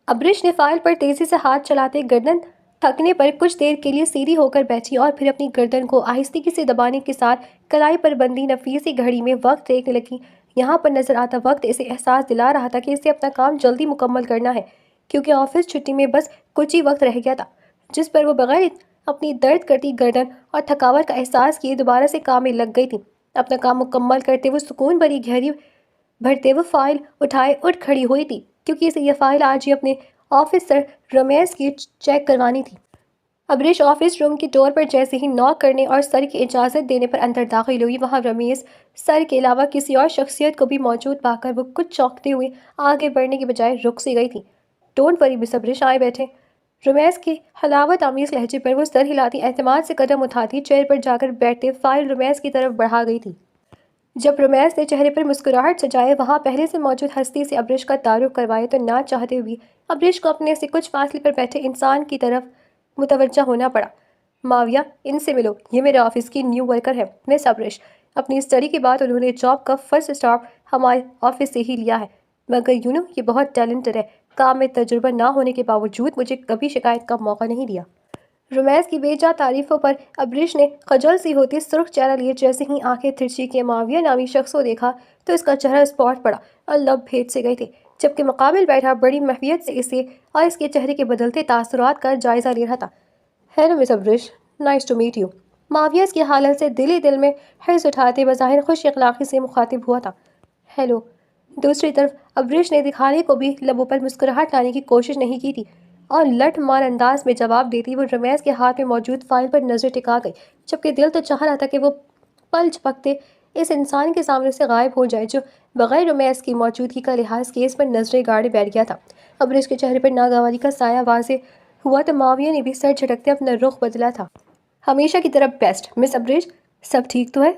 ابرش نے فائل پر تیزی سے ہاتھ چلاتے گردن تھکنے پر کچھ دیر کے لیے سیدھی ہو کر بیٹھی اور پھر اپنی گردن کو آہستگی سے دبانے کے ساتھ کلائی پر بندی نفیسی گھڑی میں وقت دیکھنے لگی۔ یہاں پر نظر آتا وقت اسے احساس دلا رہا تھا کہ اسے اپنا کام جلدی مکمل کرنا ہے، کیونکہ آفس چھٹی میں بس کچھ ہی وقت رہ گیا تھا جس پر وہ بغیر اپنی درد کرتی گردن اور تھکاوٹ کا احساس کیے دوبارہ سے کام میں لگ گئی تھی۔ اپنا کام مکمل کرتے ہوئے سکون بھری گہری بھرتے ہوئے فائل اٹھائے اٹھ کھڑی ہوئی تھی، کیونکہ اسے یہ فائل آج ہی اپنے آفس سر رمیش کی چیک کروانی تھی۔ ابرش آفس روم کی ڈور پر جیسے ہی ناک کرنے اور سر کی اجازت دینے پر اندر داخل ہوئی، وہاں رمیش سر کے علاوہ کسی اور شخصیت کو بھی موجود پا کر وہ کچھ چونکتے ہوئے آگے بڑھنے کے بجائے رک سی گئی تھی۔ ڈونٹ وری مس ابرش، آئے بیٹھے۔ رمیش کے حلاوت آمیز لہجے پر وہ سر ہلاتی اعتماد سے قدم اٹھاتی چیئر پر جا کر بیٹھتے فائل رمیش کی طرف بڑھا گئی تھی۔ جب رمیش نے چہرے پر مسکراہٹ سجائے وہاں پہلے سے موجود ہستی سے ابرش کا تعارف کروائے تو نہ چاہتے ہوئے ابرش کو اپنے سے کچھ فاصلے پر بیٹھے انسان کی طرف متوجہ ہونا پڑا۔ ماویہ، ان سے ملو، یہ میرے آفس کی نیو ورکر ہے مس ابرش۔ اپنی اسٹڈی کے بعد انہوں نے جاب کا فرسٹ اسٹاپ ہمارے آفس سے ہی لیا ہے، مگر یہ بہت ٹیلنٹڈ ہے۔ کام میں تجربہ نہ ہونے کے باوجود مجھے کبھی شکایت کا موقع نہیں دیا۔ رمیش کی بے جا تعریفوں پر ابرش نے خجل سی ہوتی سرخ چہرہ لیے جیسے ہی آنکھیں ترچھی کیے ماویہ نامی شخص کو دیکھا تو اس کا چہرہ اسپاٹ پڑا اور لب بھیج سے گئے تھے، جبکہ مقابل بیٹھا بڑی محویت سے اسے اور اس کے چہرے کے بدلتے تاثرات کا جائزہ لے رہا تھا۔ Hello miss Abrish, nice to meet you. Mawiya اس کی حالت سے دل میں حرص اٹھاتے بظاہر خوش اخلاقی سے مخاطب ہوا تھا۔ ہیلو۔ دوسری طرف ابرش نے دکھانے کو بھی لبوں پر مسکراہٹ لانے کی کوشش نہیں کی تھی اور لٹ مار انداز میں جواب دیتی وہ رمیش کے ہاتھ میں موجود فائل پر نظر ٹکا گئی، جبکہ دل تو چاہ رہا تھا کہ وہ پل جھپکتے اس انسان کے سامنے سے غائب ہو جائے جو بغیر رمیش کی موجودگی کا لحاظ کیس پر نظریں گاڑے بیٹھ گیا تھا۔ ابرش کے چہرے پر ناگواری کا سایہ واضح ہوا تو ماویہ نے بھی سر جھٹکتے اپنا رخ بدلا تھا۔ ہمیشہ کی طرح بیسٹ مس ابرش، سب ٹھیک تو ہے؟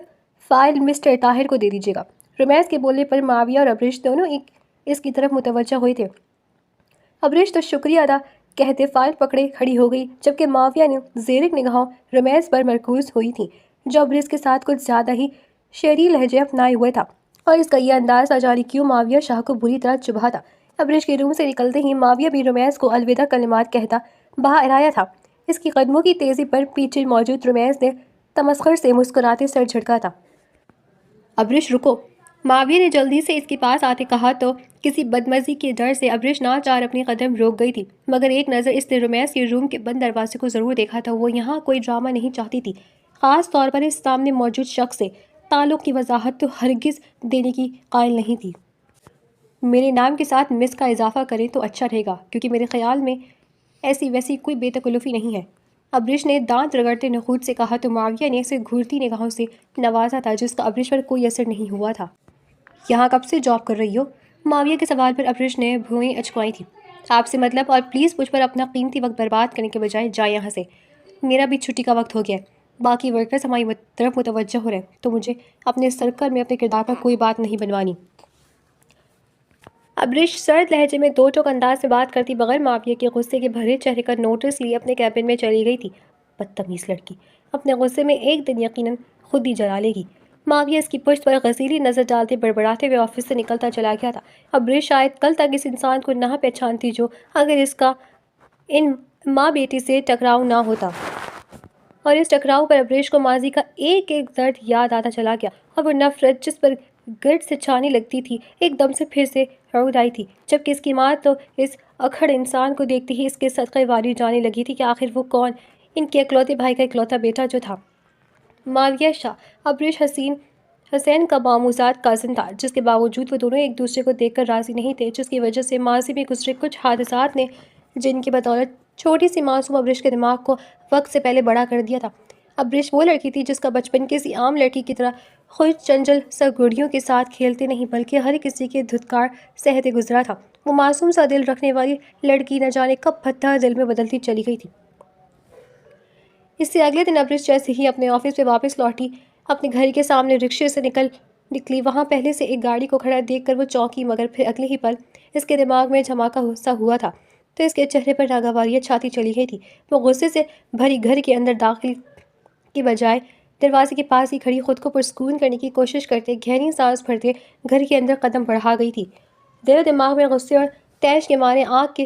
فائل مسٹر طاہر کو دے دیجیے گا۔ رمیش کے بولنے پر ماویہ اور ابرش دونوں اس کی طرف متوجہ ہوئے تھے۔ ابرش تو شکریہ ادا کہتے فائل پکڑے کھڑی ہو گئی، جبکہ ماویہ نے زیرک نگاہوں رمیش پر مرکوز ہوئی تھی جو ابرش کے ساتھ کچھ زیادہ ہی شعری لہجے اپنائے ہوئے تھا، اور اس کا یہ انداز نہ جانے کیوں ماویہ شاہ کو بری طرح چبھا تھا۔ ابرش کے روم سے نکلتے ہی ماویہ بھی رمیش کو الوداع کلمات کہتا باہر آیا تھا۔ اس کی قدموں کی تیزی پر پیچھے موجود رمیش نے تمسخر سے مسکراتے سر جھٹکا تھا۔ ابرش رکو، ماویہ نے جلدی سے اس کے پاس آتے کہا تو کسی بدمزی کے ڈر سے ابرش ناچار اپنی قدم روک گئی تھی، مگر ایک نظر اس نے رمیش کے روم کے بند دروازے کو ضرور دیکھا تھا۔ وہ یہاں کوئی ڈرامہ نہیں چاہتی تھی، خاص طور پر اس سامنے موجود شخص سے تعلق کی وضاحت تو ہرگز دینے کی قائل نہیں تھی۔ میرے نام کے ساتھ مس کا اضافہ کریں تو اچھا رہے گا، کیونکہ میرے خیال میں ایسی ویسی کوئی بے تکلفی نہیں ہے، ابرش نے دانت رگڑتے نخوت سے کہا تو ماویہ نے اسے گھورتی نگاہوں سے نوازا تھا جس کا ابرش پر کوئی اثر نہیں ہوا تھا۔ یہاں کب سے جاب کر رہی ہو؟ ماویہ کے سوال پر ابرش نے بھوئیں اچکوائی تھی۔ آپ سے مطلب، اور پلیز مجھ پر اپنا قیمتی وقت برباد کرنے کے بجائے جائیں یہاں سے، میرا بھی چھٹی کا وقت ہو گیا ہے۔ باقی ورکرز ہماری طرف متوجہ ہو رہے ہیں تو مجھے اپنے سرکل میں اپنے کردار پر کوئی بات نہیں بنوانی۔ ابرش سرد لہجے میں دو ٹوک انداز میں بات کرتی بغیر ماویہ کے غصے کے بھرے چہرے کا نوٹس لیے اپنے کیبن میں چلی گئی تھی۔ بدتمیز لڑکی، اپنے غصے میں ایک دن یقیناً خود ہی جلا لے گی۔ ماویہ اس کی پشت پر غزیلی نظر ڈالتے بڑبڑاتے ہوئے آفس سے نکلتا چلا گیا تھا۔ ابرش شاید کل تک اس انسان کو نہ پہچانتی جو اگر اس کا ان ماں بیٹی سے ٹکراؤ نہ ہوتا، اور اس ٹکراؤ پر ابرش کو ماضی کا ایک ایک درد یاد آتا چلا گیا اور وہ نفرت جس پر گرد سے چھانے لگتی تھی ایک دم سے پھر سے رود آئی تھی، جبکہ اس کی ماں تو اس اکھڑ انسان کو دیکھتی ہی اس کے صدقے واری جانے لگی تھی کہ آخر وہ کون، ان کے اکلوتے بھائی کا اکلوتا بیٹا جو تھا ماویہ شاہ۔ ابرش حسین کا ماموزاد کازن تھا، جس کے باوجود وہ دونوں ایک دوسرے کو دیکھ کر راضی نہیں تھے، جس کی وجہ سے ماضی میں گزرے کچھ حادثات نے جن کی بدولت چھوٹی سی معصوم ابرش کے دماغ کو وقت سے پہلے بڑا کر دیا تھا۔ ابرش وہ لڑکی تھی جس کا بچپن کسی عام لڑکی کی طرح خوش چنچل سرگوڑیوں کے ساتھ کھیلتے نہیں بلکہ ہر کسی کے دھتکار سہتے گزرا تھا۔ وہ معصوم سا دل رکھنے والی لڑکی نہ جانے کب پتھر دل میں بدلتی چلی گئی تھی۔ اس سے اگلے دن ابرش جیسے ہی اپنے آفس میں واپس لوٹی اپنے گھر کے سامنے رکشے سے نکلی وہاں پہلے سے ایک گاڑی کو کھڑا دیکھ کر وہ چونکی، مگر پھر اگلے ہی پل اس کے دماغ میں دھماکہ سا ہوا تھا تو اس کے چہرے پر ناگواری چھاتی چلی گئی تھی۔ وہ غصے سے بھری گھر کے اندر داخل کی بجائے دروازے کے پاس ہی کھڑی خود کو پرسکون کرنے کی کوشش کرتے گہری سانس بھرتے گھر کے اندر قدم بڑھا گئی تھی۔ دل و دماغ میں غصے اور طیش کے مارے آنکھ کے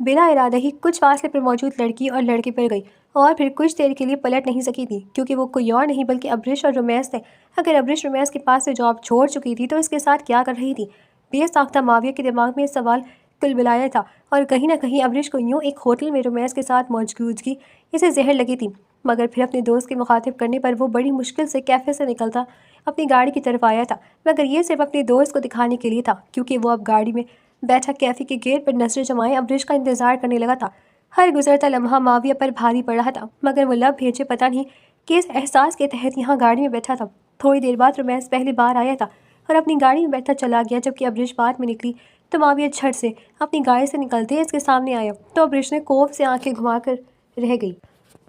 بلا ارادہ ہی کچھ فاصلے پر موجود لڑکی اور لڑکے پر گئی اور پھر کچھ دیر کے لیے پلٹ نہیں سکی تھی، کیونکہ وہ کوئی اور نہیں بلکہ ابریش اور رومیس تھے۔ اگر ابریش رومیس کے پاس سے جاب چھوڑ چکی تھی تو اس کے ساتھ کیا کر رہی تھی؟ بے ساختہ ماویہ کے دماغ میں یہ سوال کلبلایا تھا، اور کہیں نہ کہیں ابریش کو یوں ایک ہوٹل میں رومیس کے ساتھ موجودگی اسے زہر لگی تھی۔ مگر پھر اپنے دوست کے مخاطب کرنے پر وہ بڑی مشکل سے کیفے سے نکلتا اپنی گاڑی کی طرف آیا تھا، مگر یہ صرف اپنے دوست کو دکھانے کے لیے تھا، کیونکہ وہ اب گاڑی میں بیٹھا کیفے کے گیٹ پر نظریں جمائے ابریش کا انتظار کرنے لگا تھا۔ ہر گزرتا لمحہ ماویہ پر بھاری پڑ رہا تھا، مگر وہ لب بھیجے پتہ نہیں کس احساس کے تحت یہاں گاڑی میں بیٹھا تھا۔ تھوڑی دیر بعد رومیس پہلی بار آیا تھا اور اپنی گاڑی میں بیٹھا چلا گیا، جبکہ ابریش بعد میں نکلی تو ماویہ جھٹ سے اپنی گاڑی سے نکلتے اس کے سامنے آیا تو ابریش نے خوف سے آنکھیں گھما کر رہ گئی۔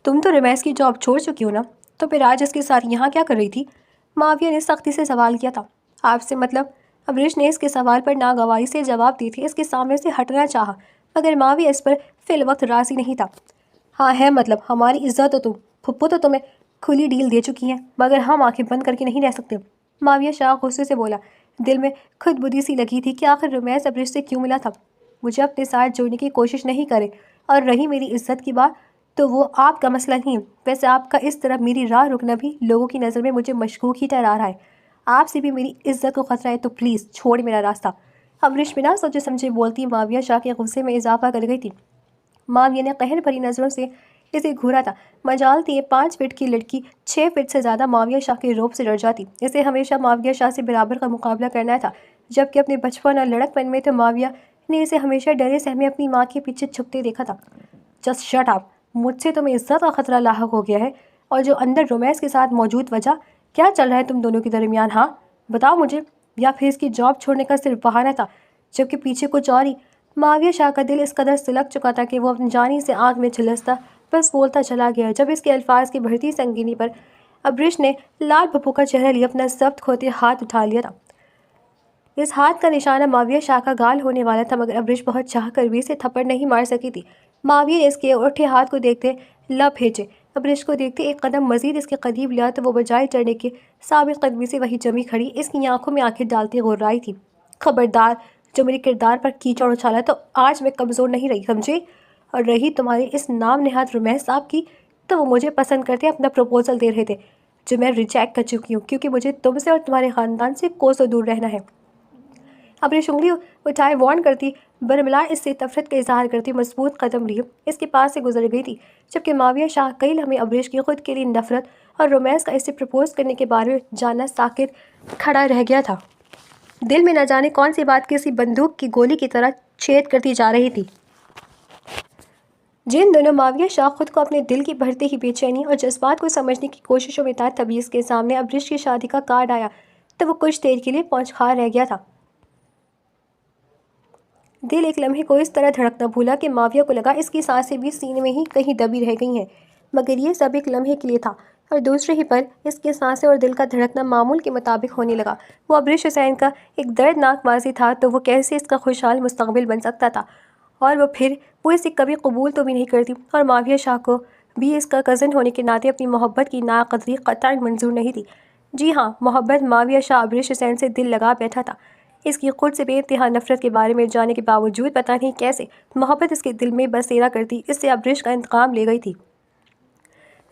تم تو رومیس کی جاب چھوڑ چکی ہو نا، تو پھر آج اس کے ساتھ یہاں کیا کر رہی تھی؟ ماویہ نے سختی سے سوال کیا تھا۔ آپ سے مطلب؟ ابریش نے اس کے سوال پر ناگواری سے جواب دیتے اس کے سامنے سے ہٹنا چاہا، مگر ماویہ اس پر فی الوقت راضی نہیں تھا۔ ہاں ہے مطلب، ہماری عزت تو پھپھو تو تمہیں کھلی ڈیل دے چکی ہیں، مگر ہم آنکھیں بند کر کے نہیں رہ سکتے۔ ماویہ شاہ غصے سے بولا۔ دل میں خود بدی سی لگی تھی کہ آخر رومیس ابریش سے کیوں ملا تھا؟ مجھے اپنے ساتھ جوڑنے کی کوشش نہیں کرے، اور رہی میری عزت کی بات تو وہ آپ کا مسئلہ نہیں ہے۔ ویسے آپ کا اس طرح میری راہ رکنا بھی لوگوں کی نظر میں مجھے مشکوک ہی ٹھہرا رہا ہے۔ آپ سے بھی میری عزت کو خطرہ ہے تو پلیز چھوڑ میرا راستہ۔ ابریش بنا سوچے سمجھے بولتی ماویہ شاہ کے غصے میں اضافہ کر گئی تھی۔ ماویہ نے قہر بھری نظروں سے اسے گھورا تھا۔ مجال تھی یہ 5 فٹ کی لڑکی 6 فٹ سے زیادہ ماویہ شاہ کے روب سے ڈر جاتی۔ اسے ہمیشہ ماویہ شاہ سے برابر کا مقابلہ کرنا تھا، جبکہ اپنے بچپن اور لڑک پن میں تو ماویہ نے اسے ہمیشہ ڈرے سہمے اپنی ماں کے پیچھے چھپتے دیکھا تھا۔ جسٹ شٹ اپ، مجھ سے تمہیں عزت کا خطرہ لاحق ہو گیا ہے، اور جو اندر رومیس کے ساتھ موجود وجہ کیا چل رہا ہے تم دونوں کے درمیان؟ ہاں بتاؤ مجھے، یا پھر اس کی جاب چھوڑنے کا صرف بہانہ تھا جبکہ پیچھے کچھ اور ہی؟ ماویہ شاہ کا دل اس قدر سلگ چکا تھا کہ وہ اپنی جانی سے آنکھ میں جھلستا بس بولتا چلا گیا، جب اس کے الفاظ کی بڑھتی سنگینی پر ابریش نے لال پھپھو کا چہرہ لیے اپنا ضبط کھوتے ہاتھ اٹھا لیا تھا۔ اس ہاتھ کا نشانہ ماویہ شاہ کا گال ہونے والا تھا، مگر ابریش بہت چاہ کر بھی اسے تھپڑ نہیں مار سکی تھی۔ ماویہ نے اس کے اٹھے ہاتھ کو دیکھتے لب بھیجے، ابریش کو دیکھتے ایک قدم مزید اس کے قریب لیا تو وہ بجائے ڈرنے کے سابق قدمی سے وہی جمی کھڑی اس کی آنکھوں میں آنکھیں ڈالتے غرائی تھی۔ خبردار، جو میرے کردار پر کیچڑ اچھالا تو آج میں کمزور نہیں رہی، سمجھے؟ اور رہی تمہاری اس نام نہاد رومیس صاحب کی، تو وہ مجھے پسند کرتے اپنا پروپوزل دے رہے تھے، جو میں ریجیکٹ کر چکی ہوں، کیونکہ مجھے تم سے اور تمہارے خاندان سے کوسوں دور رہنا ہے۔ ابریش انگلی اٹھائے وارن کرتی، برملا اس سے نفرت کا اظہار کرتی مضبوط قدم لیے اس کے پاس سے گزر گئی تھی، جبکہ ماویہ شاہ کئی لمحے ابریش کی خود کے لیے نفرت اور رومیس کا اسے پرپوز کرنے کے بارے میں جاننا ساکت کھڑا رہ گیا تھا۔ دل میں نہ جانے کون سی بات کسی بندوق کی گولی کی طرح چھید کرتی جا رہی تھی۔ جن دونوں ماویہ شاہ خود کو اپنے دل کی بڑھتی ہی بے چینی اور جذبات کو سمجھنے کی کوششوں میں تھا، تبھی اس کے سامنے ابریش کی شادی کا کارڈ آیا تو وہ کچھ دیر کے لیے پونچھ رہ گیا تھا۔ دل ایک لمحے کو اس طرح دھڑکنا بھولا کہ ماویہ کو لگا اس کی سانسیں بھی سینے میں ہی کہیں دبی رہ گئی ہیں، مگر یہ سب ایک لمحے کے لیے تھا، اور دوسرے ہی پل اس کی سانسیں اور دل کا دھڑکنا معمول کے مطابق ہونے لگا۔ وہ ابریش حسین کا ایک دردناک ماضی تھا تو وہ کیسے اس کا خوشحال مستقبل بن سکتا تھا؟ اور وہ پھر وہ اسے کبھی قبول تو بھی نہیں کرتی، اور ماویہ شاہ کو بھی اس کا کزن ہونے کے ناطے اپنی محبت کی ناقدری قطعاً منظور نہیں تھی۔ جی ہاں، محبت ماویہ شاہ ابریش حسین سے دل لگا بیٹھا تھا۔ اس کی خود سے بے انتہا نفرت کے بارے میں جاننے کے باوجود پتہ نہیں کیسے محبت اس کے دل میں بسیرا کرتی اس سے ابریش کا انتقام لے گئی تھی۔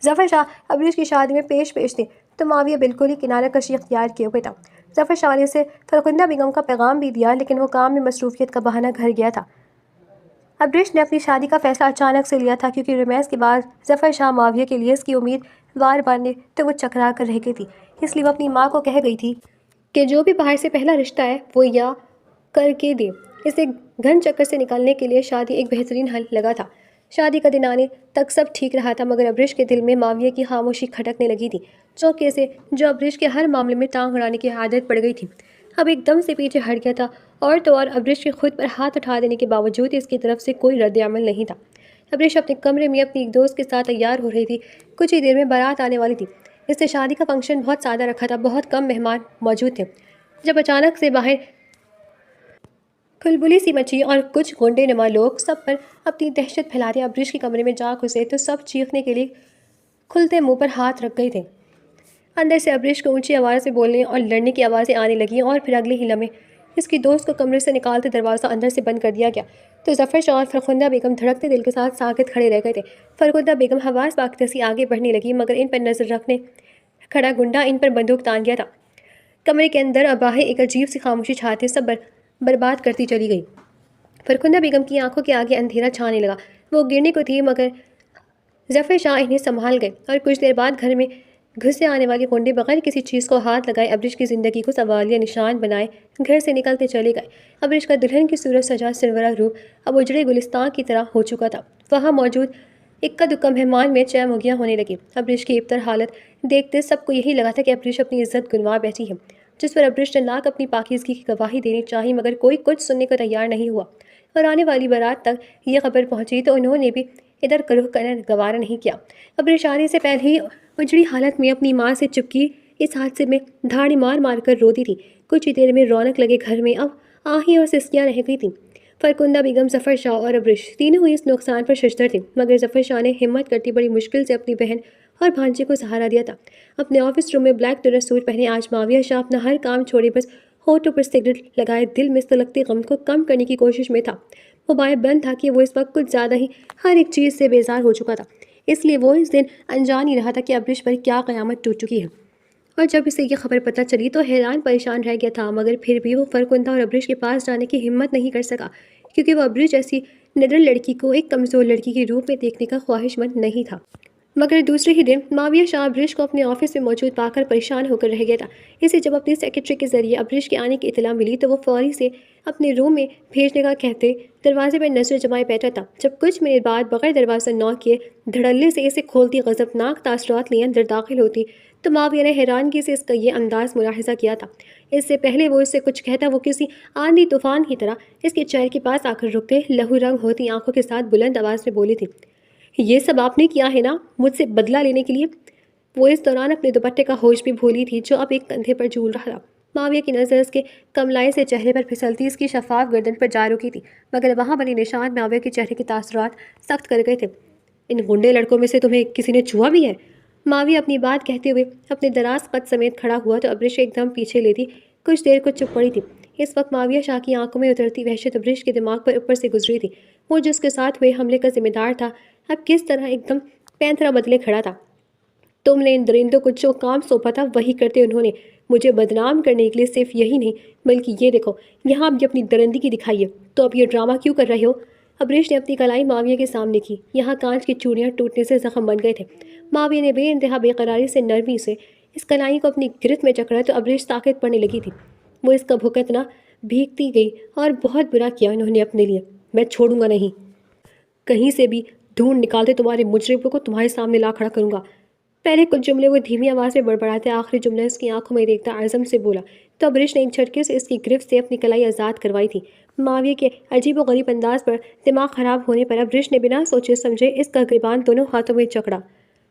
ظفر شاہ ابریش کی شادی میں پیش تھے تو ماویہ بالکل ہی کنارہ کشی اختیار کیے ہوئے تھا۔ ظفر شاہ نے اسے فرخندہ بیگم کا پیغام بھی دیا، لیکن وہ کام میں مصروفیت کا بہانہ گھر گیا تھا۔ ابریش نے اپنی شادی کا فیصلہ اچانک سے لیا تھا، کیونکہ رومیس کے بعد ظفر شاہ ماویہ کے لیے اس کی امید وار باندھے تو وہ چکرا کر رہ گئی تھی، اس لیے وہ اپنی ماں کو کہہ گئی تھی کہ جو بھی باہر سے پہلا رشتہ ہے وہ یا کر کے دے۔ اسے گھن چکر سے نکالنے کے لیے شادی ایک بہترین حل لگا تھا۔ شادی کا دن آنے تک سب ٹھیک رہا تھا، مگر ابریش کے دل میں ماویہ کی خاموشی کھٹکنے لگی تھی، چوکے سے جو ابریش کے ہر معاملے میں ٹانگ اڑانے کی عادت پڑ گئی تھی، اب ایک دم سے پیچھے ہٹ گیا تھا، اور تو اور ابریش کے خود پر ہاتھ اٹھا دینے کے باوجود اس کی طرف سے کوئی رد عمل نہیں تھا۔ ابریش اپنے کمرے میں اپنی ایک دوست کے ساتھ تیار ہو رہی تھی، کچھ ہی دیر میں بارات آنے والی تھی۔ اس نے شادی کا فنکشن بہت سادہ رکھا تھا، بہت کم مہمان موجود تھے۔ جب اچانک سے باہر کھلبلی سی مچی اور کچھ گونڈے نما لوگ سب پر اپنی دہشت پھیلاتے ابریش کے کمرے میں جا گھسے تو سب چیخنے کے لیے کھلتے منہ پر ہاتھ رکھ گئے تھے۔ اندر سے ابریش کو اونچی آواز سے بولنے اور لڑنے کی آوازیں آنے لگیں، اور پھر اگلے ہی لمحے اس کی دوست کو کمرے سے نکالتے دروازہ اندر سے بند کر دیا گیا تو ظفر شاہ اور فرخندہ بیگم دھڑکتے دل کے ساتھ ساکت کھڑے رہ گئے تھے۔ فرخندہ بیگم حواس باختہ سی آگے بڑھنے لگی مگر ان پر نظر رکھنے کھڑا گنڈا ان پر بندوق تان گیا تھا۔ کمرے کے اندر اور باہر ایک عجیب سی خاموشی چھاتے سب برباد کرتی چلی گئی۔ فرخندہ بیگم کی آنکھوں کے آگے اندھیرا چھانے لگا۔ وہ گرنے کو تھی مگر ظفر شاہ انہیں سنبھال گئے اور کچھ دیر بعد گھر میں گھسے آنے والے گنڈے بغیر کسی چیز کو ہاتھ لگائے ابرش کی زندگی کو سوالیہ نشان بنائے گھر سے نکلتے چلے گئے۔ ابرش کا دلہن کی صورت سجا سرورہ روپ اب اجڑے گلستان کی طرح ہو چکا تھا۔ وہاں موجود اکا دکا مہمان میں چہ مگیاں ہونے لگی۔ ابرش کی ابتر حالت دیکھتے سب کو یہی لگا تھا کہ ابرش اپنی عزت گنوا بیٹھی ہے، جس پر ابرش نے لاکھ اپنی پاکیزگی کی گواہی دینی چاہی مگر کوئی کچھ سننے کو تیار نہیں ہوا۔ اور آنے والی بارات تک یہ خبر پہنچی تو انہوں نے بھی ادھر کرو کرنا گوارا نہیں کیا۔ ابرش آنے سے پہلے ہی اجڑی حالت میں اپنی ماں سے چپکی اس حادثے میں دھاڑی مار مار کر روتی تھی۔ کچھ ہی دیر میں رونق لگے گھر میں اب آہیں اور سسکیاں رہ گئی تھیں۔ فرخندہ بیگم، ظفر شاہ اور ابرش تینوں ہی اس نقصان پر ششدر تھے مگر ظفر شاہ نے ہمت کرتی بڑی مشکل سے اپنی بہن اور بھانجے کو سہارا دیا تھا۔ اپنے آفس روم میں بلیک ڈنر سوٹ پہنے آج معاویہ شاہ اپنا ہر کام چھوڑے بس ہونٹوں پر سگریٹ لگائے دل میں سلگتے غم کو کم کرنے کی کوشش میں تھا۔ موبائل بند تھا کہ وہ اس وقت کچھ زیادہ ہی ہر ایک چیز سے بیزار ہو چکا تھا، اس لیے وہ اس دن انجان ہی رہا تھا کہ ابرش پر کیا قیامت ٹوٹ چکی ہے۔ اور جب اسے یہ خبر پتہ چلی تو حیران پریشان رہ گیا تھا مگر پھر بھی وہ فرخندہ اور ابرش کے پاس جانے کی ہمت نہیں کر سکا کیونکہ وہ ابرش جیسی نڈر لڑکی کو ایک کمزور لڑکی کے روپ میں دیکھنے کا خواہش مند نہیں تھا۔ مگر دوسرے ہی دن معاویہ شاہ ابرش کو اپنے آفس میں موجود پا کر پریشان ہو کر رہ گیا تھا۔ اسے جب اپنی سیکرٹری کے ذریعے ابرش کے آنے کی اطلاع ملی تو وہ فوری سے اپنے روم میں بھیجنے کا کہتے دروازے پر نظر جمائے بیٹھا تھا جب کچھ منٹ بعد بغیر دروازہ نوک کیے دھڑلے سے اسے کھولتی غضبناک تاثرات لیے اندر داخل ہوتی تو معاویہ نے حیرانگی سے اس کا یہ انداز ملاحظہ کیا تھا۔ اس سے پہلے وہ اس سے کچھ کہتا وہ کسی آندھی طوفان کی طرح اس کے چہرے کے پاس آ کر رکتے لہو رنگ ہوتی آنکھوں کے ساتھ بلند آواز میں بولی تھی، یہ سب آپ نے کیا ہے نا مجھ سے بدلہ لینے کے لیے؟ وہ اس دوران اپنے دوپٹے کا ہوش بھی بھولی تھی جو اب ایک کندھے پر جھول رہا تھا۔ معاویہ کی نظر اس کے کملائے سے چہرے پر پھسلتی اس کی شفاف گردن پر جا رکی تھی مگر وہاں بنے نشان معاویہ کے چہرے کے تاثرات سخت کر گئے تھے۔ ان غنڈے لڑکوں میں سے تمہیں کسی نے چھوا بھی ہے؟ معاویہ اپنی بات کہتے ہوئے اپنے دراز قد سمیت کھڑا ہوا تو ابرش ایک دم پیچھے لیتی کچھ دیر کو چپ پڑی تھی۔ اس وقت معاویہ شاہ کی آنکھوں میں اترتی وحشت ابرش کے دماغ پر اوپر سے گزری تھی۔ وہ جس کے ساتھ ہوئے حملے کا ذمہ دار تھا اب کس طرح ایک دم پینترا بدلے کھڑا تھا۔ تم نے ان درندوں کو جو کام سونپا تھا وہی کرتے انہوں نے مجھے بدنام کرنے کے لیے صرف یہی نہیں بلکہ یہ دیکھو یہاں اب یہ اپنی درندگی دکھائی ہے تو اب یہ ڈرامہ کیوں کر رہے ہو؟ ابرش نے اپنی کلائی معاویہ کے سامنے کی، یہاں کانچ کی چوڑیاں ٹوٹنے سے زخم بن گئے تھے۔ معاویہ نے بے انتہا بے قراری سے نرمی سے اس کلائی کو اپنی گرفت میں جکڑا تو ابرش طاقت پڑنے لگی تھی۔ وہ اس کا بھگتنا بھیگتی گئی اور بہت برا کیا انہوں نے اپنے لیے، میں چھوڑوں گا نہیں، کہیں سے بھی ڈھونڈ نکالتے تمہارے مجرموں کو تمہارے سامنے لا کھڑا کروں گا۔ پہلے کچھ جملے وہ دھیمی آواز میں بڑبڑاتے آخری جملہ اس کی آنکھوں میں دیکھتا عزم سے بولا تو ابرش نے ایک جھٹکے سے اس کی گرفت سے اپنی کلائی آزاد کروائی تھی۔ معاویہ کے عجیب و غریب انداز پر دماغ خراب ہونے پر ابرش نے بنا سوچے سمجھے اس کا گریبان دونوں ہاتھوں میں جکڑا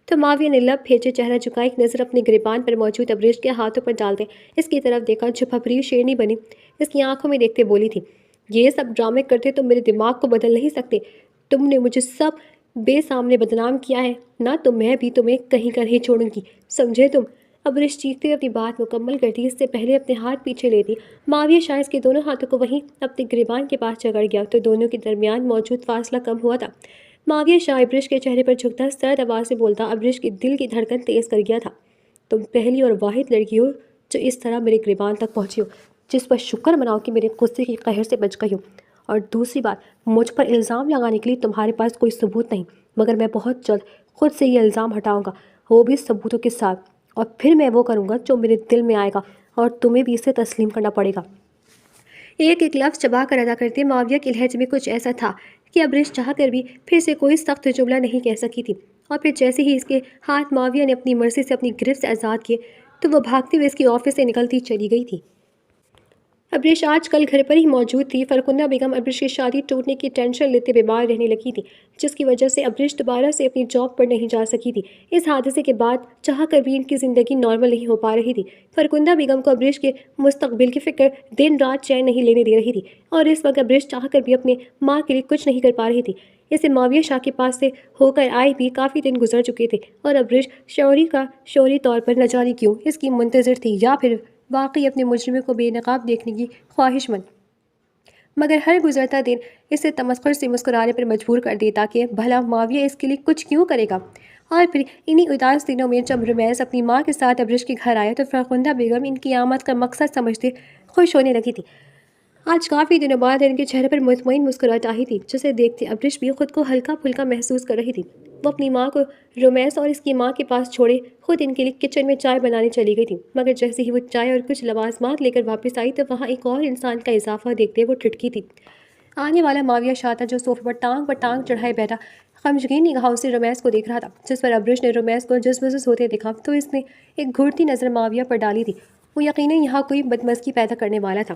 تو معاویہ نے لب بھیجے چہرہ جھکا ایک نظر اپنے گریبان پر موجود ابرش کے ہاتھوں پر ڈالتے اس کی طرف دیکھا جو پھپھری شیرنی بنی اس کی آنکھوں میں دیکھتے بولی تھی، یہ سب ڈرامے کرتے تم میرے دماغ کو بدل نہیں سکتے، تم نے مجھے سب بے سامنے بدنام کیا ہے نہ تو میں بھی تمہیں کہیں کا نہیں چھوڑوں گی، سمجھے تم؟ ابرش چیختے ہوئے اپنی بات مکمل کرتی اس سے پہلے اپنے ہاتھ پیچھے لیتی معاویہ شاہ اس کے دونوں ہاتھوں کو وہیں اپنے گریبان کے پاس جگڑ گیا تو دونوں کے درمیان موجود فاصلہ کم ہوا تھا۔ معاویہ شاہ ابرش کے چہرے پر جھکتا سرد آواز سے بولتا ابرش کے دل کی دھڑکن تیز کر گیا تھا، تم پہلی اور واحد لڑکی ہو جو اس طرح میرے گریبان تک پہنچی ہو، جس پر شکر مناؤ کہ میرے غصے کے قہر سے بچ گئی ہو، اور دوسری بات مجھ پر الزام لگانے کے لیے تمہارے پاس کوئی ثبوت نہیں مگر میں بہت جلد خود سے یہ الزام ہٹاؤں گا، وہ بھی ثبوتوں کے ساتھ، اور پھر میں وہ کروں گا جو میرے دل میں آئے گا اور تمہیں بھی اسے تسلیم کرنا پڑے گا۔ ایک ایک لفظ چبا کر ادا کرتے معاویہ کے لہجے میں کچھ ایسا تھا کہ ابرش چاہ کر بھی پھر سے کوئی سخت جملہ نہیں کہہ سکی تھی، اور پھر جیسے ہی اس کے ہاتھ معاویہ نے اپنی مرضی سے اپنی گرفت سے آزاد کیے تو وہ بھاگتے ہوئے اس کے آفس سے نکلتی چلی گئی تھی۔ ابرش آج کل گھر پر ہی موجود تھی۔ فرخندہ بیگم ابرش کی شادی ٹوٹنے کی ٹینشن لیتے بیمار رہنے لگی تھی جس کی وجہ سے ابرش دوبارہ سے اپنی جاب پر نہیں جا سکی تھی۔ اس حادثے کے بعد چاہ کر بھی ان کی زندگی نارمل نہیں ہو پا رہی تھی۔ فرخندہ بیگم کو ابرش کے مستقبل کی فکر دن رات چین نہیں لینے دے رہی تھی اور اس وقت ابرش چاہ کر بھی اپنے ماں کے لیے کچھ نہیں کر پا رہی تھی۔ اسے معاویہ شاہ کے پاس سے ہو کر آئے بھی کافی دن گزر چکے تھے اور ابرش شعوری طور پر نہ جانے کیوں اس کی منتظر تھی یا پھر واقعی اپنے مجرمے کو بے نقاب دیکھنے کی خواہش مند، مگر ہر گزرتا دن اسے تمسخر سے مسکرانے پر مجبور کر دیتا کہ بھلا معاویہ اس کے لیے کچھ کیوں کرے گا۔ اور پھر انہی اداس دنوں میں جب رمیز اپنی ماں کے ساتھ ابرش کے گھر آیا تو فرخندہ بیگم ان کی آمد کا مقصد سمجھتے خوش ہونے لگی تھی۔ آج کافی دنوں بعد ان کے چہرے پر مطمئن مسکراہٹ آئی تھی، جسے دیکھتے ابرش بھی خود کو ہلکا پھلکا محسوس کر رہی تھی۔ وہ اپنی ماں کو رمیز اور اس کی ماں کے پاس چھوڑے خود ان کے لیے کچن میں چائے بنانے چلی گئی تھی، مگر جیسے ہی وہ چائے اور کچھ لوازمات لے کر واپس آئی تو وہاں ایک اور انسان کا اضافہ دیکھتے وہ ٹھٹکی تھی۔ آنے والا معاویہ شاہ تھا، جو صوفے پر ٹانگ چڑھائے بیٹھا غمگین نگاہوں سے رمیز کو دیکھ رہا تھا۔ جس پر ابرش نے رمیز کو جس ہوتے دیکھا تو اس نے ایک گھورتی نظر معاویہ پر ڈالی تھی۔ وہ یقیناً یہاں کوئی بدمزگی پیدا کرنے والا تھا۔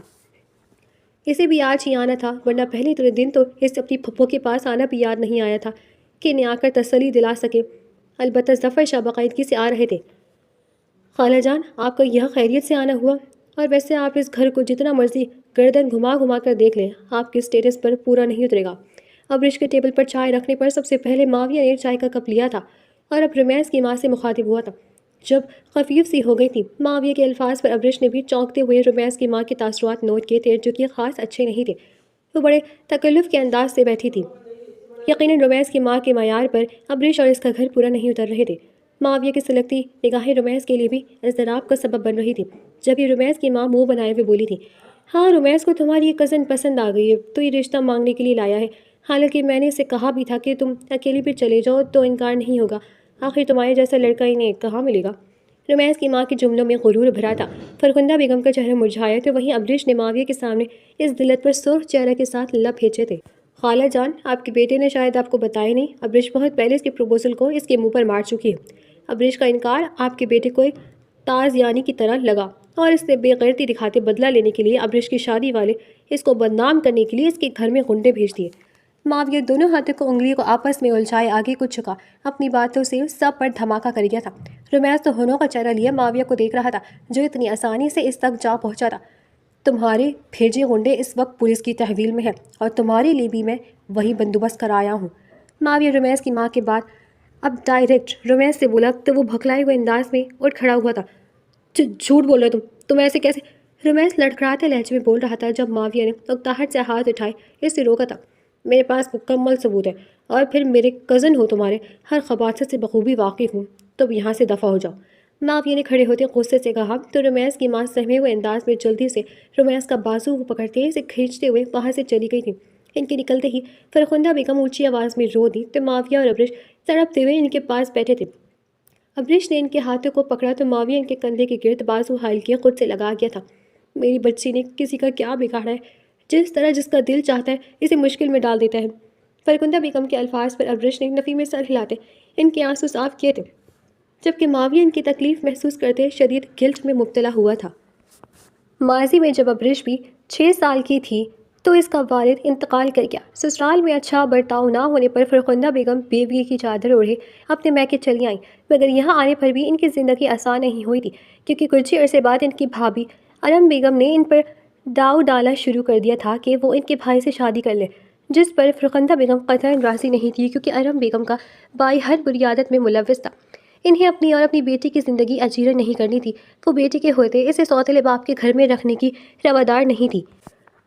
اسے بھی آج ہی آنا تھا، ورنہ پہلے دن تو اسے اپنی پھپھو کے پاس آنا بھی یاد نہیں آیا تھا کہ انہیں آ کر تسلی دلا سکے۔ البتہ ظفر شاہ باقاعدگی سے آ رہے تھے۔ خالہ جان، آپ کا یہاں خیریت سے آنا ہوا؟ اور ویسے آپ اس گھر کو جتنا مرضی گردن گھما کر دیکھ لیں، آپ کے اسٹیٹس پر پورا نہیں اترے گا۔ ابرش کے ٹیبل پر چائے رکھنے پر سب سے پہلے معاویہ نے چائے کا کپ لیا تھا اور اب رمیز کی ماں سے مخاطب ہوا تھا۔ جب خفیف سی ہو گئی تھی معاویہ کے الفاظ پر ابرش نے بھی چونکتے ہوئے رمیز کی ماں کے تاثرات نوٹ کیے تھے، جو کہ خاص اچھے نہیں تھے۔ وہ بڑے تکلف کے انداز سے بیٹھی تھی۔ یقیناً رمیز کی ماں کے معیار پر ابرش اور اس کا گھر پورا نہیں اتر رہے تھے۔ معاویہ کی سلگتی نگاہیں رمیز کے لیے بھی اضطراب کا سبب بن رہی تھی۔ جب یہ رمیز کی ماں منہ بنائے ہوئے بولی تھی، ہاں رمیز کو تمہاری یہ کزن پسند آ گئی ہے تو یہ رشتہ مانگنے کے لیے لایا ہے، حالانکہ میں نے اسے کہا بھی تھا کہ تم اکیلی بھی چلے جاؤ تو انکار نہیں ہوگا، آخر تمہارے جیسا لڑکا انہیں کہاں ملے گا۔ رمیز کی ماں کے جملوں میں غرور بھرا تھا۔ فرخندہ بیگم کا چہرہ مرجھایا تو وہیں ابرش نے معاویہ کے سامنے اس ذلت پر سرخ چہرے کے ساتھ لب کھینچے تھے۔ خالہ جان، آپ کے بیٹے نے شاید آپ کو بتایا نہیں، ابرش بہت پہلے اس کے پروپوزل کو اس کے منہ پر مار چکی ہے۔ ابرش کا انکار آپ کے بیٹے کو ایک تازیانی کی طرح لگا اور اس نے بے غیرتی دکھاتے بدلہ لینے کے لیے ابرش کی شادی والے اس کو بدنام کرنے کے لیے اس کے گھر میں غنڈے بھیج دیے۔ معاویہ دونوں ہاتھوں کو انگلیوں کو آپس میں الجھائے آگے کو جھکا اپنی باتوں سے سب پر دھماکہ کر گیا تھا۔ رمیز تو ہونوں کا چہرہ لیے معاویہ کو دیکھ رہا تھا، جو اتنی آسانی سے اس تک جا پہنچا تھا۔ تمہارے بھیجے غنڈے اس وقت پولیس کی تحویل میں ہیں اور تمہارے لیے بھی میں وہی بندوبست کرایا ہوں۔ معاویہ رمیز کی ماں کے بعد اب ڈائریکٹ رمیز سے بولا تو وہ بھکلائے ہوئے انداز میں اٹھ کھڑا ہوا تھا۔ جھوٹ بول رہے تم ایسے کیسے؟ رمیز لڑکھڑاتے لہجے میں بول رہا تھا جب معاویہ نے اکتاہٹ سے ہاتھ اٹھائے اس سے روکا تھا۔ میرے پاس مکمل ثبوت ہے، اور پھر میرے کزن ہو تمہارے، ہر خباثت سے بخوبی واقف ہوں، تم یہاں سے دفع ہو جاؤ۔ معاویہ نے کھڑے ہوتے غصے سے کہا تو رمیز کی ماں سہمے ہوئے انداز میں جلدی سے رمیز کا بازو پکڑتے اسے کھینچتے ہوئے وہاں سے چلی گئی تھی۔ ان کے نکلتے ہی فرخندہ بیگم اونچی آواز میں رو دی تو معاویہ اور ابرش تڑپتے ہوئے ان کے پاس بیٹھے تھے۔ ابرش نے ان کے ہاتھوں کو پکڑا تو معاویہ ان کے کندھے کے گرد بازو حائل کیے خود سے لگا گیا تھا۔ میری بچی نے کسی کا کیا بگاڑا ہے، جس طرح جس کا دل چاہتا ہے اسے مشکل میں ڈال دیتا ہے۔ فرخندہ بیگم کے الفاظ پر ابرش نے نفی میں سر ہلاتے ان کے آنسو صاف کیے تھے، جبکہ معاویہ ان کی تکلیف محسوس کرتے شدید گلٹ میں مبتلا ہوا تھا۔ ماضی میں جب ابرش بھی 6 سال کی تھی تو اس کا والد انتقال کر گیا۔ سسرال میں اچھا برتاؤ نہ ہونے پر فرخندہ بیگم بیوی کی چادر اوڑھے اپنے میکے چلی آئیں، مگر یہاں آنے پر بھی ان کی زندگی آسان نہیں ہوئی تھی، کیونکہ کچھ ہی عرصے بعد ان کی بھابھی ارم بیگم نے ان پر داؤ ڈالا شروع کر دیا تھا کہ وہ ان کے بھائی سے شادی کر لیں، جس پر فرخندہ بیگم قطعاً راضی نہیں تھی، کیونکہ ارم بیگم کا بھائی ہر بری عادت میں ملوث تھا۔ انہیں اپنی اور اپنی بیٹی کی زندگی اجیرن نہیں کرنی تھی۔ وہ بیٹی کے ہوتے اسے سوتیلے باپ کے گھر میں رکھنے کی روادار نہیں تھی۔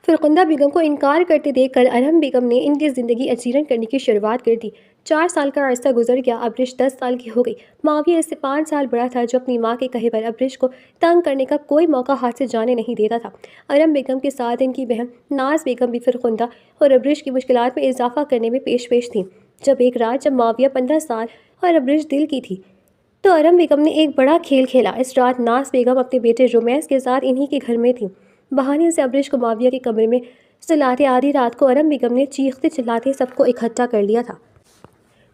فرخندہ بیگم کو انکار کرتے دیکھ کر ارم بیگم نے ان کی زندگی اجیرن کرنے کی شروعات کر دی۔ 4 سال کا عرصہ گزر گیا، ابرش 10 سال کی ہو گئی۔ معاویہ اس سے 5 سال بڑا تھا، جو اپنی ماں کے کہے پر ابرش کو تنگ کرنے کا کوئی موقع ہاتھ سے جانے نہیں دیتا تھا۔ ارم بیگم کے ساتھ ان کی بہن ناز بیگم بھی فرخندہ اور ابرش کی مشکلات میں اضافہ کرنے میں پیش تھیں۔ جب ایک رات جب معاویہ 15 سال اور ابرش دل کی تھی تو ارم بیگم نے ایک بڑا کھیل کھیلا۔ اس رات ناز بیگم اپنے بیٹے رمیز کے ساتھ انہی کے گھر میں تھیں۔ بہانے سے ابرش کو معاویہ کے کمرے میں سلاتے آدھی رات کو ارم بیگم نے چیختے چلاتے سب کو اکٹھا کر لیا تھا۔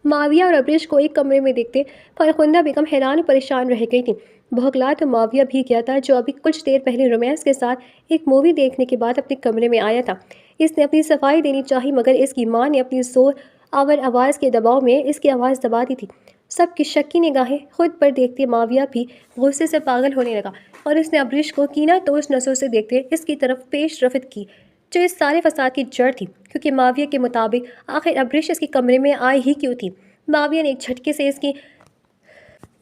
معاویہ اور ابرش کو ایک کمرے میں دیکھتے فرخندہ بیگم حیران و پریشان رہ گئی تھی۔ بھوکلا تو معاویہ بھی گیا تھا، جو ابھی کچھ دیر پہلے رمیز کے ساتھ ایک مووی دیکھنے کے بعد اپنے کمرے میں آیا تھا۔ اس نے اپنی صفائی دینی چاہی، مگر اس کی ماں نے اپنی زور آور آواز کے دباؤ میں اس کی آواز دبا دی تھی۔ سب کی شکی نگاہیں خود پر دیکھتے معاویہ بھی غصے سے پاگل ہونے لگا، اور اس نے ابرش کو کینہ توش نظروں سے دیکھتے اس کی طرف پیش رفت کی، جو اس سارے فساد کی جڑ تھی، کیونکہ معاویہ کے مطابق آخر ابرش اس کے کمرے میں آئی ہی کیوں تھی۔ معاویہ نے ایک جھٹکے سے اس کی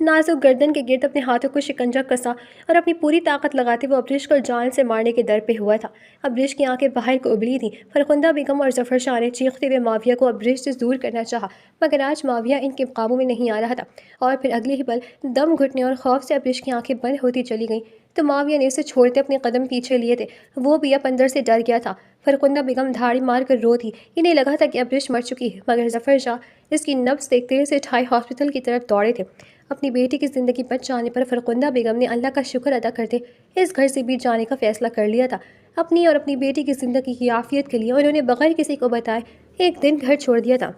نازک گردن کے گرد اپنے ہاتھوں کو شکنجہ کسا اور اپنی پوری طاقت لگاتے وہ ابریش کو جان سے مارنے کے در پہ ہوا تھا۔ ابریش کی آنکھیں باہر کو ابلی تھیں۔ فرخندہ بیگم اور ظفر شاہ نے چیختے ہوئے معاویہ کو ابریش سے دور کرنا چاہا، مگر آج معاویہ ان کے قابو میں نہیں آ رہا تھا، اور پھر اگلے ہی پل دم گھٹنے اور خوف سے ابریش کی آنکھیں بند ہوتی چلی گئیں تو معاویہ نے اسے چھوڑتے اپنے قدم پیچھے لیے تھے۔ وہ بھی اب اندر سے ڈر گیا تھا۔ فرخندہ بیگم دھاڑی مار کر رو تھی۔ انہیں لگا تھا کہ ابریش مر چکی ہے، مگر ظفر شاہ اس کی نبض دیکھتے سے اٹھائے ہاسپٹل کی طرف دوڑے تھے۔ اپنی بیٹی کی زندگی بچ جانے پر فرخندہ بیگم نے اللہ کا شکر ادا کرتے اس گھر سے بھی جانے کا فیصلہ کر لیا تھا۔ اپنی اور اپنی بیٹی کی زندگی کی عافیت کے لیے انہوں نے بغیر کسی کو بتائے ایک دن گھر چھوڑ دیا تھا۔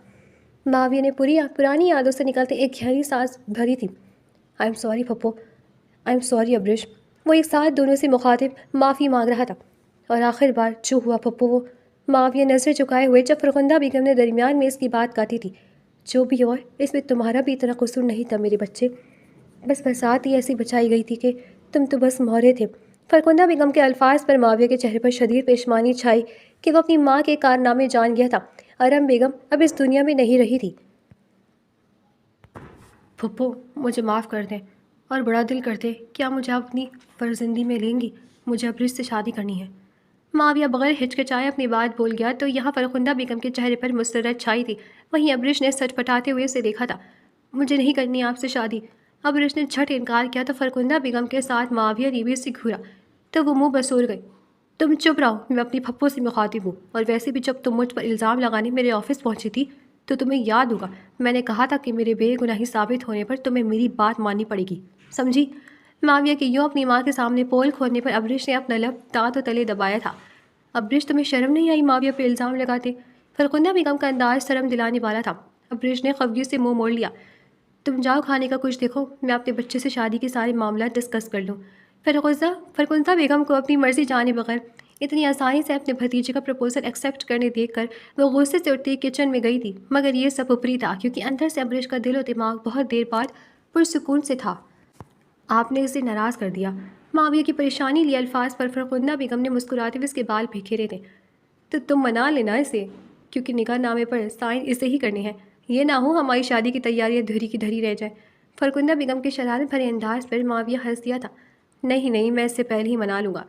معاویہ نے پرانی یادوں سے نکلتے ایک گہری سانس بھری تھی۔ آئی ایم سوری پھپھو، آئی ایم سوری ابریش۔ وہ ایک ساتھ دونوں سے مخاطب معافی مانگ رہا تھا۔ اور آخر بار جو ہوا پھپھو وہ، معاویہ نظریں جھکائے ہوئے جب فرخندہ بیگم نے درمیان میں اس کی بات کاٹی تھی، جو بھی ہو اس میں تمہارا بھی اتنا قصور نہیں تھا میرے بچے، بس برسات ہی ایسی بچائی گئی تھی کہ تم تو بس مورے تھے۔ فرخندہ بیگم کے الفاظ پر معاویہ کے چہرے پر شدید پشیمانی چھائی کہ وہ اپنی ماں کے کارنامے جان گیا تھا۔ ارم بیگم اب اس دنیا میں نہیں رہی تھی۔ پھپھو مجھے معاف کر دیں، اور بڑا دل کرتے کیا مجھے اپنی فرزندی میں لیں گی؟ مجھے ابریش سے شادی کرنی ہے۔ معاویہ بغیر ہچکچائے اپنی بات بول گیا تو یہاں فرخندہ بیگم کے چہرے پر مسرت چھائی تھی۔ وہیں ابریش نے سٹ پٹاتے ہوئے اسے دیکھا تھا۔ مجھے نہیں کرنی آپ سے شادی۔ ابریش نے جھٹ انکار کیا تو فرخندہ بیگم کے ساتھ معاویہ نے بھی اسے گھورا تو وہ منہ بسور گئی۔ تم چپ رہو، میں اپنی پھپھو سے مخاطب ہوں، اور ویسے بھی جب تم مجھ پر الزام لگانے میرے آفس پہنچی تھی تو تمہیں یاد ہوگا میں نے کہا تھا کہ میرے بے گناہی ثابت ہونے پر تمہیں میری بات ماننی پڑے گی، سمجھی؟ معاویہ کی یوں اپنی ماں کے سامنے پول کھولنے پر ابریش نے اپنا لب دانتوں تلے دبایا تھا۔ ابریش تمہیں شرم نہیں آئی معاویہ پہ الزام لگاتے؟ فرخندہ بیگم کا انداز شرم دلانے والا تھا۔ ابریش نے خفگی سے منہ موڑ لیا۔ تم جاؤ کھانے کا کچھ دیکھو، میں اپنے بچے سے شادی کے سارے معاملات ڈسکس کر لوں۔ فرخندہ بیگم کو اپنی مرضی جانے بغیر اتنی آسانی سے اپنے بھتیجے کا پروپوزل ایکسیپٹ کرنے دیکھ کر وہ غصے سے اٹھتی کچن میں گئی تھی، مگر یہ سب اوپری تھا کیونکہ اندر سے ابریش کا دل و دماغ بہت دیر بعد پرسکون سے تھا۔ آپ نے اسے ناراض کر دیا۔ معاویہ کی پریشانی لیے الفاظ پر فرخندہ بیگم نے مسکراتے ہوئے اس کے بال بکھیرے تھے۔ تو تم منا لینا اسے، کیونکہ نکاح نامے پر سائن اسے ہی کرنے ہیں، یہ نہ ہو ہماری شادی کی تیاریاں دھری کی دھری رہ جائیں۔ فرخندہ بیگم کے شرارت بھرے انداز پر معاویہ ہنس دیا تھا۔ نہیں میں اس سے پہلے ہی منا لوں گا۔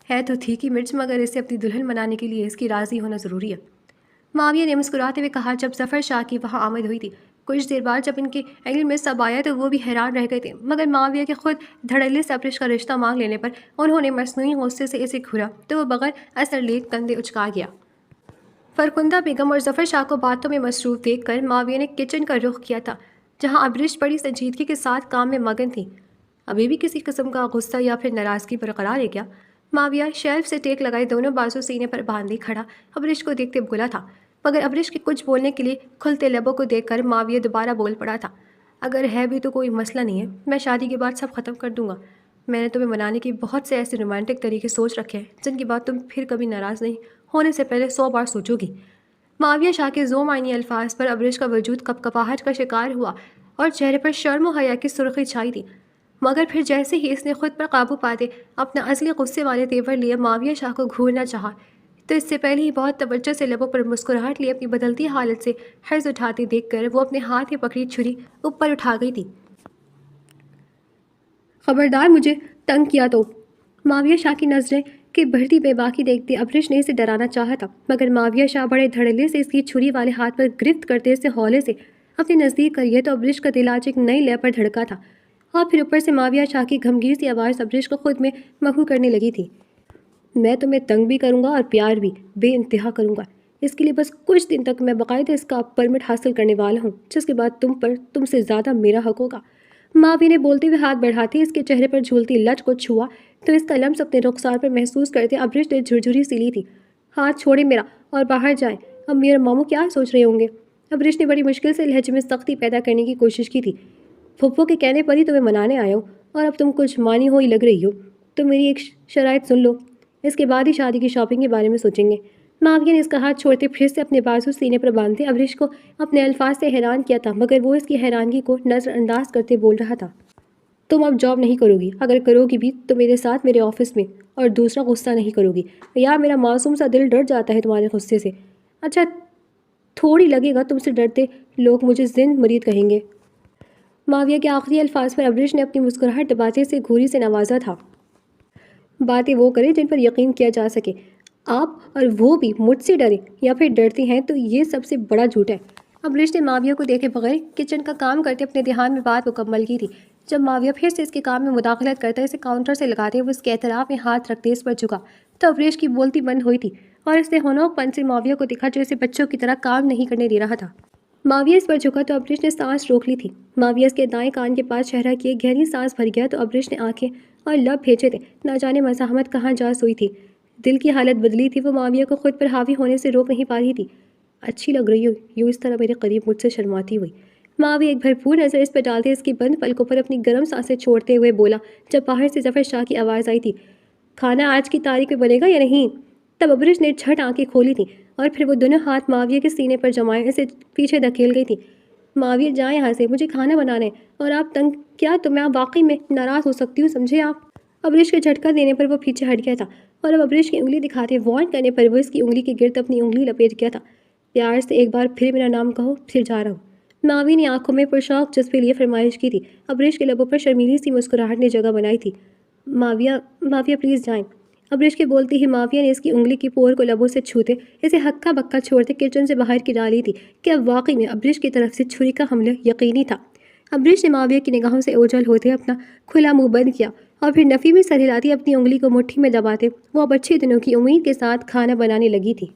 ہے تو تھی مرچ، مگر اسے اپنی دلہن بنانے کے لیے اس کی راضی ہونا ضروری ہے، معاویہ نے مسکراتے ہوئے کہا جب ظفر شاہ کی وہاں آمد ہوئی تھی۔ کچھ دیر بعد جب ان کے علم میں سب آیا تو وہ بھی حیران رہ گئے تھے، مگر معاویہ کے خود دھڑلے سے ابریش کا رشتہ مانگ لینے پر انہوں نے مصنوعی غصے سے اسے گھورا تو وہ بغیر اثر لیے کندھے اچکا گیا۔ فرخندہ بیگم اور ظفر شاہ کو باتوں میں مصروف دیکھ کر معاویہ نے کچن کا رخ کیا تھا، جہاں ابریش بڑی سنجیدگی کے ساتھ کام میں مگن تھی۔ ابھی بھی کسی قسم کا غصہ یا پھر ناراضگی برقرار ہے کیا؟ معاویہ شیلف سے ٹیک لگائے دونوں بازو سینے پر باندھے کھڑا ابریش کو دیکھتے بولا تھا، مگر ابریش کے کچھ بولنے کے لیے کھلتے لبوں کو دیکھ کر معاویہ دوبارہ بول پڑا تھا۔ اگر ہے بھی تو کوئی مسئلہ نہیں ہے، میں شادی کے بعد سب ختم کر دوں گا۔ میں نے تمہیں منانے کے بہت سے ایسے رومانٹک طریقے سوچ رکھے ہیں جن کی بات تم پھر کبھی ناراض نہیں ہونے سے پہلے 100 بار سوچو گی۔ معاویہ شاہ کے ذو معنی الفاظ پر ابریش کا وجود کپکپاہٹ کا شکار ہوا اور چہرے پر شرم و حیا کی سرخی چھائی تھی، مگر پھر جیسے ہی اس نے خود پر قابو پاتے اپنا اصلی غصے والے تیور لیے معاویہ شاہ کو گھورنا چاہا تو اس سے پہلے ہی بہت توجہ سے لبوں پر مسکراہٹ لیے اپنی بدلتی حالت سے حرص اٹھاتے دیکھ کر وہ اپنے ہاتھ میں پکڑی چھری اوپر اٹھا گئی تھی۔ خبردار مجھے تنگ کیا تو۔ معاویہ شاہ کی نظریں کہ بڑھتی بے باکی دیکھتے ابریش نے اسے ڈرانا چاہا تھا، مگر معاویہ شاہ بڑے دھڑلے سے اس کی چھری والے ہاتھ پر گرفت کرتے اسے ہولے سے اپنے نزدیک کریے تو ابریش کا دل آج ایک نئی لے پر دھڑکا تھا، اور پھر اوپر سے معاویہ شاہ کی گھمگیر سی آواز ابریش کو خود میں مخو کرنے لگی تھی۔ میں تمہیں تنگ بھی کروں گا اور پیار بھی بے انتہا کروں گا، اس کے لیے بس کچھ دن تک میں باقاعدہ اس کا پرمٹ حاصل کرنے والا ہوں، جس کے بعد تم سے زیادہ میرا حق ہوگا۔ معاویہ نے بولتے ہوئے ہاتھ بڑھاتے اس کے چہرے پر جھولتی لٹ کو چھوا تو اس کا لمس اپنے رخسار پر محسوس کرتے ابریش نے جھرجھری سی لی تھی۔ ہاتھ چھوڑے میرا اور باہر جائیں، امی اور ماموں کیا سوچ رہے ہوں گے؟ ابریش نے بڑی مشکل سے لہجے میں سختی پیدا کرنے کی کوشش کی تھی۔ پھپھو کے کہنے پر ہی تمہیں منانے آیا ہوں، اور اب تم کچھ مانی ہوئی لگ رہی ہو، تو میری ایک شرائط سن لو، اس کے بعد ہی شادی کی شاپنگ کے بارے میں سوچیں گے۔ معاویہ نے اس کا ہاتھ چھوڑتے پھر سے اپنے بازو سینے پر باندھتے ابریش کو اپنے الفاظ سے حیران کیا تھا، مگر وہ اس کی حیرانگی کو نظر انداز کرتے بول رہا تھا۔ تم اب جاب نہیں کرو گی، اگر کرو گی بھی تو میرے ساتھ میرے آفس میں، اور دوسرا غصہ نہیں کرو گی، یا میرا معصوم سا دل ڈر جاتا ہے تمہارے غصے سے۔ اچھا تھوڑی لگے گا تم سے ڈرتے لوگ مجھے زند مرید کہیں گے۔ معاویہ کے آخری الفاظ پر ابریش نے اپنی مسکراہٹ دباتے سے گھوری سے نوازا تھا۔ باتیں وہ کریں جن پر یقین کیا جا سکے، آپ اور وہ بھی مجھ سے ڈرے یا پھر ڈرتے ہیں تو یہ سب سے بڑا جھوٹ ہے۔ ابریش نے معاویہ کو دیکھے بغیر کچن کا کام کرتے اپنے دھیان میں بات مکمل کی تھی۔ جب معاویہ پھر سے اس کے کام میں مداخلت کرتا اسے کاؤنٹر سے لگاتے وہ اس کے اعتراف میں ہاتھ رکھتے اس پر جھکا تو ابریش کی بولتی بند ہوئی تھی اور اس نے ہونوک پن سے معاویہ کو دیکھا جو اسے بچوں کی طرح کام نہیں کرنے دے رہا تھا۔ معاویہ اس پر جھکا تو ابریش نے سانس روک لی تھی۔ معاویہ اس کے دائیں کان کے پاس چہرہ کیے گہری سانس بھر گیا تو ابریش نے آنکھیں اور لب بھیجے تھے، نہ جانے مزاحمت کہاں جا سوئی تھی۔ دل کی حالت بدلی تھی، وہ معاویہ کو خود پر حاوی ہونے سے روک نہیں پا رہی تھی۔ اچھی لگ رہی ہو یوں اس طرح میرے قریب مجھ سے شرماتی ہوئی۔ معاویہ ایک بھرپور نظر اس پر ڈالتے اس کی بند پلکوں پر اپنی گرم سانسیں چھوڑتے ہوئے بولا جب باہر سے ظفر شاہ کی آواز آئی تھی، کھانا آج کی تاریخ میں بنے گا یا نہیں؟ تب ابریش نے جھٹ آنکھیں کھولی تھیں اور پھر وہ دونوں ہاتھ معاویہ کے سینے پر جمائے اسے پیچھے دھکیل گئی تھی۔ معاویہ جائیں یہاں سے، مجھے کھانا بنانا ہے اور آپ تنگ کیا تو میں واقعی میں ناراض ہو سکتی ہوں، سمجھے آپ؟ ابریش کے جھٹکا دینے پر وہ پیچھے ہٹ گیا تھا اور اب ابریش کی انگلی دکھاتے وارن کرنے پر وہ اس کی انگلی کے گرد اپنی انگلی لپیٹ گیا تھا۔ پیار سے ایک بار پھر میرا نام کہو، پھر جا رہا ہوں۔ معاویہ نے آنکھوں میں پرشوق جذبے لیے فرمائش کی تھی۔ ابریش کے لبوں پر شرمیلی سی مسکراہٹ نے جگہ بنائی تھی۔ معاویہ پلیز جائیں۔ ابریش کے بولتے ہی معاویہ نے اس کی انگلی کی پور کو لبوں سے چھوتے اسے ہکا بکا چھوڑتے کچن سے باہر کی ڈالی تھی کہ اب واقعی میں ابریش کی طرف سے چھری کا حملہ یقینی تھا۔ ابریش نے معاویہ کی نگاہوں سے اوجھل ہوتے اپنا کھلا منہ بند کیا اور پھر نفی میں سر ہلاتی اپنی انگلی کو مٹھی میں دباتے وہ اب اچھے دنوں کی امید کے ساتھ کھانا بنانے لگی تھی۔